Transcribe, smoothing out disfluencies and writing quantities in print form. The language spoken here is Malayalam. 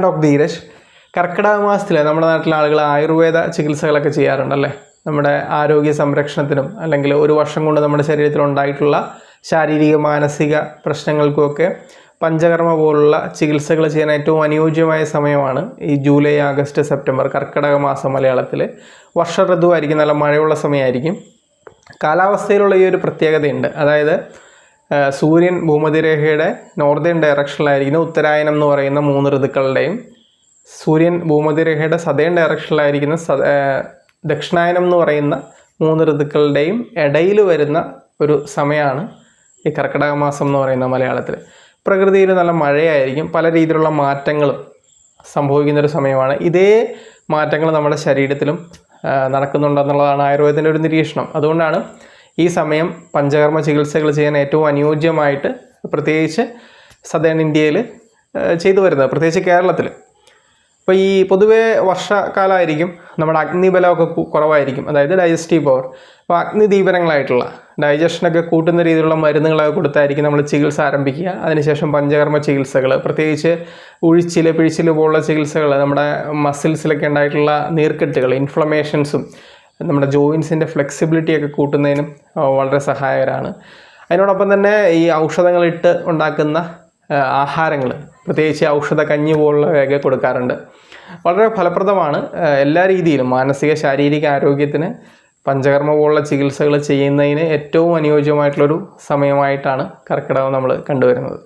ഡോക്ടർ ധീരജ്. കർക്കിടക മാസത്തിൽ നമ്മുടെ നാട്ടിലെ ആളുകൾ ആയുർവേദ ചികിത്സകളൊക്കെ ചെയ്യാറുണ്ടല്ലേ. നമ്മുടെ ആരോഗ്യ സംരക്ഷണത്തിനും അല്ലെങ്കിൽ ഒരു വർഷം കൊണ്ട് നമ്മുടെ ശരീരത്തിൽ ഉണ്ടായിട്ടുള്ള ശാരീരിക മാനസിക പ്രശ്നങ്ങൾക്കുമൊക്കെ പഞ്ചകർമ്മ പോലുള്ള ചികിത്സകൾ ചെയ്യാൻ ഏറ്റവും അനുയോജ്യമായ സമയമാണ് ഈ ജൂലൈ, ആഗസ്റ്റ്, സെപ്റ്റംബർ, കർക്കിടക മാസം. മലയാളത്തിൽ വർഷ ഋതുവായിരിക്കും, നല്ല മഴയുള്ള സമയമായിരിക്കും. കാലാവസ്ഥയിലുള്ള ഈ ഒരു പ്രത്യേകതയുണ്ട്. അതായത് സൂര്യൻ ഭൂമധ്യരേഖയുടെ നോർത്തേൺ ഡയറക്ഷനിലായിരിക്കുന്ന ഉത്തരായനം എന്ന് പറയുന്ന 3 ഋതുക്കളുടെയും സൂര്യൻ ഭൂമധ്യരേഖയുടെ സതേൺ ഡയറക്ഷനിലായിരിക്കുന്ന ദക്ഷിണായനം എന്ന് പറയുന്ന 3 ഋതുക്കളുടെയും ഇടയിൽ വരുന്ന ഒരു സമയമാണ് ഈ കർക്കിടക മാസം എന്ന് പറയുന്ന മലയാളത്തിൽ. പ്രകൃതിയിൽ നല്ല മഴയായിരിക്കും, പല രീതിയിലുള്ള മാറ്റങ്ങളും സംഭവിക്കുന്നൊരു സമയമാണ്. ഇതേ മാറ്റങ്ങൾ നമ്മുടെ ശരീരത്തിലും നടക്കുന്നുണ്ടെന്നുള്ളതാണ് ആയുർവേദത്തിൻ്റെ ഒരു നിരീക്ഷണം. അതുകൊണ്ടാണ് ഈ സമയം പഞ്ചകർമ്മ ചികിത്സകൾ ചെയ്യാൻ ഏറ്റവും അനുയോജ്യമായിട്ട് പ്രത്യേകിച്ച് സദേൺ ഇന്ത്യയിൽ ചെയ്തു വരുന്നത്, പ്രത്യേകിച്ച് കേരളത്തിൽ. അപ്പോൾ ഈ പൊതുവേ വർഷക്കാലമായിരിക്കും, നമ്മുടെ അഗ്നിബലമൊക്കെ കുറവായിരിക്കും, അതായത് ഡൈജസ്റ്റീവ് പവർ. അപ്പോൾ അഗ്നിദീപനങ്ങളായിട്ടുള്ള ഡൈജഷനൊക്കെ കൂട്ടുന്ന രീതിയിലുള്ള മരുന്നുകളൊക്കെ കൊടുത്തായിരിക്കും നമ്മൾ ചികിത്സ ആരംഭിക്കുക. അതിനുശേഷം പഞ്ചകർമ്മ ചികിത്സകൾ, പ്രത്യേകിച്ച് ഉഴിച്ചിൽ, പിഴിച്ചിൽ പോലുള്ള ചികിത്സകൾ, നമ്മുടെ മസിൽസിലൊക്കെ ഉണ്ടായിട്ടുള്ള നീർക്കെട്ടുകൾ, ഇൻഫ്ലമേഷൻസും നമ്മുടെ ജോയിൻസിൻ്റെ ഫ്ലെക്സിബിലിറ്റിയൊക്കെ കൂട്ടുന്നതിനും വളരെ സഹായകരമാണ്. അതിനോടൊപ്പം തന്നെ ഈ ഔഷധങ്ങളിട്ട് ഉണ്ടാക്കുന്ന ആഹാരങ്ങൾ, പ്രത്യേകിച്ച് ഔഷധ കഞ്ഞി പോലുള്ളവയൊക്കെ കൊടുക്കാറുണ്ട്. വളരെ ഫലപ്രദമാണ് എല്ലാ രീതിയിലും. മാനസിക ശാരീരിക ആരോഗ്യത്തിന് പഞ്ചകർമ്മ പോലുള്ള ചികിത്സകൾ ചെയ്യുന്നതിന് ഏറ്റവും അനുയോജ്യമായിട്ടുള്ളൊരു സമയമായിട്ടാണ് കർക്കിടകം നമ്മൾ കണ്ടുവരുന്നത്.